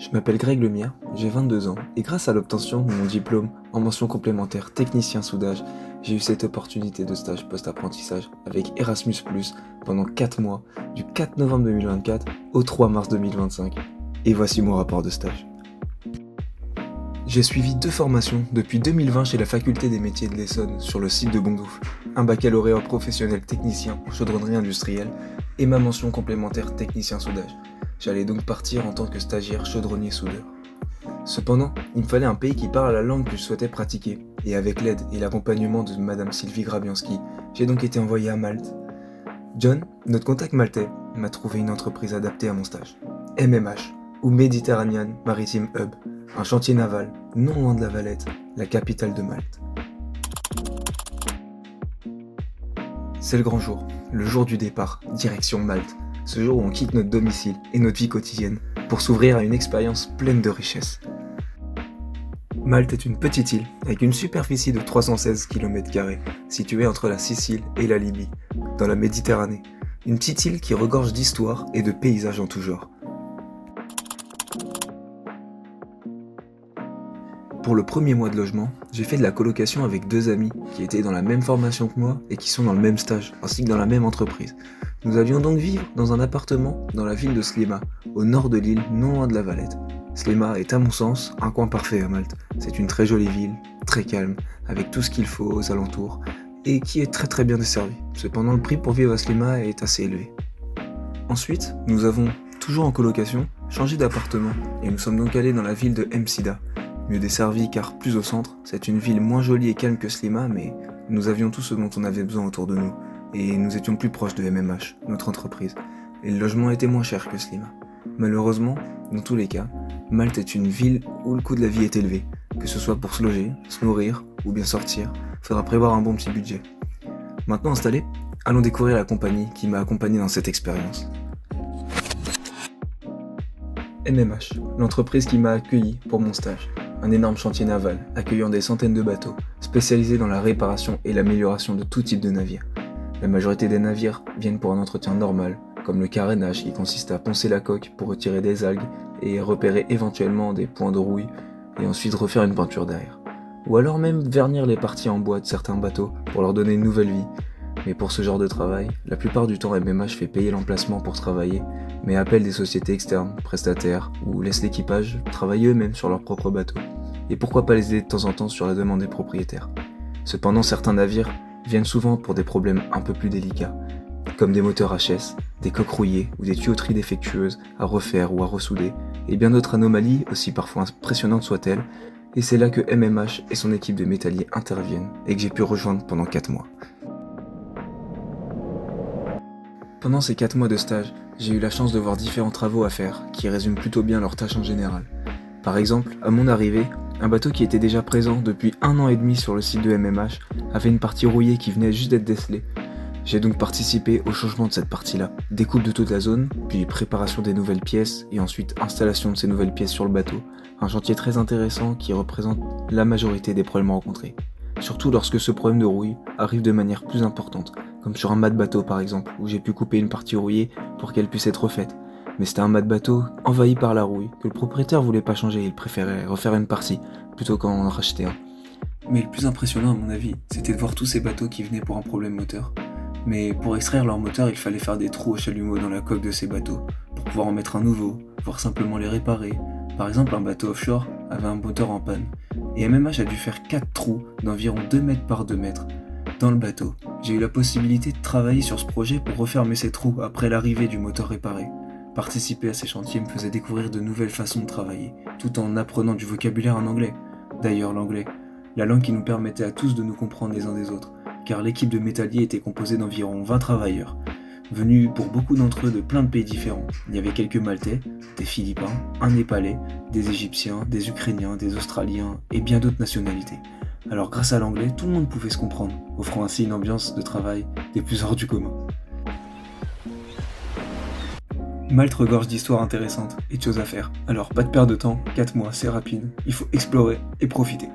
Je m'appelle Greg Lemire, j'ai 22 ans et grâce à l'obtention de mon diplôme en mention complémentaire technicien soudage, j'ai eu cette opportunité de stage post-apprentissage avec Erasmus+, pendant 4 mois, du 4 novembre 2024 au 3 mars 2025. Et voici mon rapport de stage. J'ai suivi 2 formations depuis 2020 chez la faculté des métiers de l'Essonne sur le site de Bondoufle, un baccalauréat professionnel technicien en chaudronnerie industrielle et ma mention complémentaire technicien soudage. J'allais donc partir en tant que stagiaire chaudronnier-soudeur. Cependant, il me fallait un pays qui parle la langue que je souhaitais pratiquer, et avec l'aide et l'accompagnement de Madame Sylvie Grabianski, j'ai donc été envoyé à Malte. John, notre contact maltais, m'a trouvé une entreprise adaptée à mon stage. MMH, ou Mediterranean Maritime Hub, un chantier naval, non loin de La Valette, la capitale de Malte. C'est le grand jour, le jour du départ, direction Malte. Ce jour où on quitte notre domicile et notre vie quotidienne pour s'ouvrir à une expérience pleine de richesses. Malte est une petite île avec une superficie de 316 km², située entre la Sicile et la Libye, dans la Méditerranée. Une petite île qui regorge d'histoire et de paysages en tout genre. Pour le premier mois de logement, j'ai fait de la colocation avec 2 amis qui étaient dans la même formation que moi et qui sont dans le même stage, ainsi que dans la même entreprise. Nous allions donc vivre dans un appartement dans la ville de Sliema, au nord de l'île, non loin de La Valette. Sliema est à mon sens un coin parfait à Malte. C'est une très jolie ville, très calme, avec tout ce qu'il faut aux alentours, et qui est très bien desservie. Cependant, le prix pour vivre à Sliema est assez élevé. Ensuite, nous avons, toujours en colocation, changé d'appartement, et nous sommes donc allés dans la ville de Msida. Mieux desservie car plus au centre, c'est une ville moins jolie et calme que Sliema, mais nous avions tout ce dont on avait besoin autour de nous, et nous étions plus proches de MMH, notre entreprise, et le logement était moins cher que Sliema. Malheureusement, dans tous les cas, Malte est une ville où le coût de la vie est élevé, que ce soit pour se loger, se nourrir ou bien sortir, faudra prévoir un bon petit budget. Maintenant installé, allons découvrir la compagnie qui m'a accompagné dans cette expérience. MMH, l'entreprise qui m'a accueilli pour mon stage. Un énorme chantier naval, accueillant des centaines de bateaux, spécialisés dans la réparation et l'amélioration de tout type de navires. La majorité des navires viennent pour un entretien normal, comme le carénage qui consiste à poncer la coque pour retirer des algues et repérer éventuellement des points de rouille et ensuite refaire une peinture derrière. Ou alors même vernir les parties en bois de certains bateaux pour leur donner une nouvelle vie. Mais pour ce genre de travail, la plupart du temps MMH fait payer l'emplacement pour travailler, mais appelle des sociétés externes, prestataires, ou laisse l'équipage travailler eux-mêmes sur leur propre bateau. Et pourquoi pas les aider de temps en temps sur la demande des propriétaires. Cependant, certains navires viennent souvent pour des problèmes un peu plus délicats, comme des moteurs HS, des coques rouillées ou des tuyauteries défectueuses à refaire ou à ressouder, et bien d'autres anomalies, aussi parfois impressionnantes soient-elles, et c'est là que MMH et son équipe de métalliers interviennent, et que j'ai pu rejoindre pendant 4 mois. Pendant ces 4 mois de stage, j'ai eu la chance de voir différents travaux à faire, qui résument plutôt bien leurs tâches en général. Par exemple, à mon arrivée, un bateau qui était déjà présent depuis 1 an et demi sur le site de MMH avait une partie rouillée qui venait juste d'être décelée. J'ai donc participé au changement de cette partie-là, découpe de toute la zone, puis préparation des nouvelles pièces et ensuite installation de ces nouvelles pièces sur le bateau. Un chantier très intéressant qui représente la majorité des problèmes rencontrés. Surtout lorsque ce problème de rouille arrive de manière plus importante, comme sur un mât de bateau par exemple, où j'ai pu couper une partie rouillée pour qu'elle puisse être refaite. Mais c'était un mât de bateau envahi par la rouille, que le propriétaire voulait pas changer, il préférait refaire une partie, plutôt qu'en en racheter un. Mais le plus impressionnant à mon avis, c'était de voir tous ces bateaux qui venaient pour un problème moteur. Mais pour extraire leur moteur, il fallait faire des trous au chalumeau dans la coque de ces bateaux, pour pouvoir en mettre un nouveau, voire simplement les réparer. Par exemple, un bateau offshore avait un moteur en panne, et MMH a dû faire 4 trous d'environ 2 mètres par 2 mètres dans le bateau. J'ai eu la possibilité de travailler sur ce projet pour refermer ces trous après l'arrivée du moteur réparé. Participer à ces chantiers me faisait découvrir de nouvelles façons de travailler, tout en apprenant du vocabulaire en anglais. D'ailleurs, l'anglais, la langue qui nous permettait à tous de nous comprendre les uns des autres, car l'équipe de métalliers était composée d'environ 20 travailleurs, venus pour beaucoup d'entre eux de plein de pays différents. Il y avait quelques Maltais, des Philippins, un Népalais, des Égyptiens, des Ukrainiens, des Australiens et bien d'autres nationalités. Alors grâce à l'anglais, tout le monde pouvait se comprendre, offrant ainsi une ambiance de travail des plus hors du commun. Malte regorge d'histoires intéressantes et de choses à faire. Alors pas de perte de temps, 4 mois c'est rapide, il faut explorer et profiter.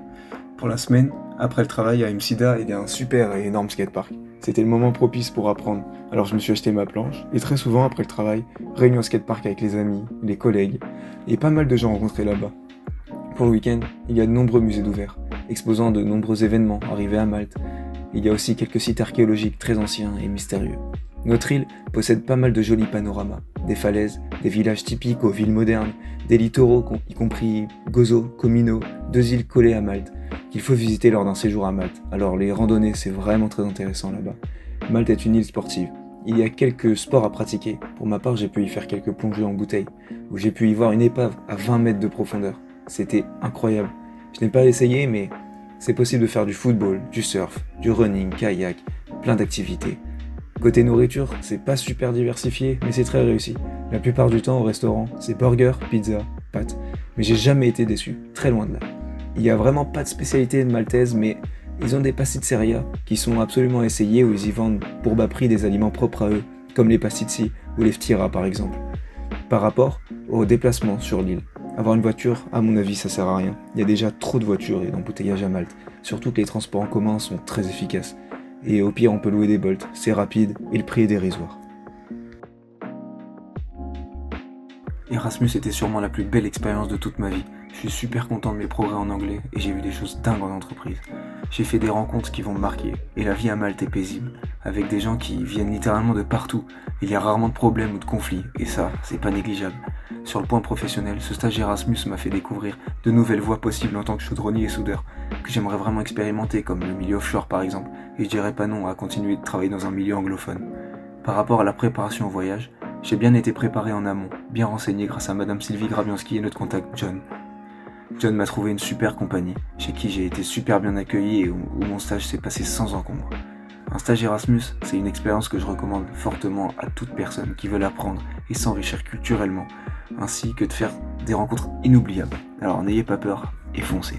Pour la semaine, après le travail à Msida, il y a un super et énorme skatepark. C'était le moment propice pour apprendre, alors je me suis acheté ma planche, et très souvent après le travail, réunion au skatepark avec les amis, les collègues, et pas mal de gens rencontrés là-bas. Pour le week-end, il y a de nombreux musées d'ouverts, exposant de nombreux événements arrivés à Malte. Il y a aussi quelques sites archéologiques très anciens et mystérieux. Notre île possède pas mal de jolis panoramas, des falaises, des villages typiques aux villes modernes, des littoraux, y compris Gozo, Comino, 2 îles collées à Malte, qu'il faut visiter lors d'un séjour à Malte. Alors les randonnées, c'est vraiment très intéressant là-bas. Malte est une île sportive. Il y a quelques sports à pratiquer. Pour ma part, j'ai pu y faire quelques plongées en bouteille, où j'ai pu y voir une épave à 20 mètres de profondeur. C'était incroyable. Je n'ai pas essayé, mais c'est possible de faire du football, du surf, du running, kayak, plein d'activités. Côté nourriture, c'est pas super diversifié, mais c'est très réussi. La plupart du temps au restaurant, c'est burger, pizza, pâtes. Mais j'ai jamais été déçu, très loin de là. Il y a vraiment pas de spécialité maltaise, mais ils ont des pasticceria qui sont absolument essayés où ils y vendent pour bas prix des aliments propres à eux, comme les pasticci ou les ftira par exemple. Par rapport au déplacement sur l'île, avoir une voiture, à mon avis, ça sert à rien. Il y a déjà trop de voitures et d'embouteillages à Malte. Surtout que les transports en commun sont très efficaces. Et au pire, on peut louer des Bolt, c'est rapide et le prix est dérisoire. Erasmus était sûrement la plus belle expérience de toute ma vie. Je suis super content de mes progrès en anglais et j'ai vu des choses dingues en entreprise. J'ai fait des rencontres qui vont me marquer et la vie à Malte est paisible, avec des gens qui viennent littéralement de partout. Il y a rarement de problèmes ou de conflits et ça, c'est pas négligeable. Sur le point professionnel, ce stage Erasmus m'a fait découvrir de nouvelles voies possibles en tant que chaudronnier et soudeur, que j'aimerais vraiment expérimenter comme le milieu offshore par exemple, et je dirais pas non à continuer de travailler dans un milieu anglophone. Par rapport à la préparation au voyage, j'ai bien été préparé en amont, bien renseigné grâce à Madame Sylvie Grabianski et notre contact John. John m'a trouvé une super compagnie, chez qui j'ai été super bien accueilli et où mon stage s'est passé sans encombre. Un stage Erasmus, c'est une expérience que je recommande fortement à toute personne qui veut l'apprendre et s'enrichir culturellement, ainsi que de faire des rencontres inoubliables. Alors n'ayez pas peur et foncez.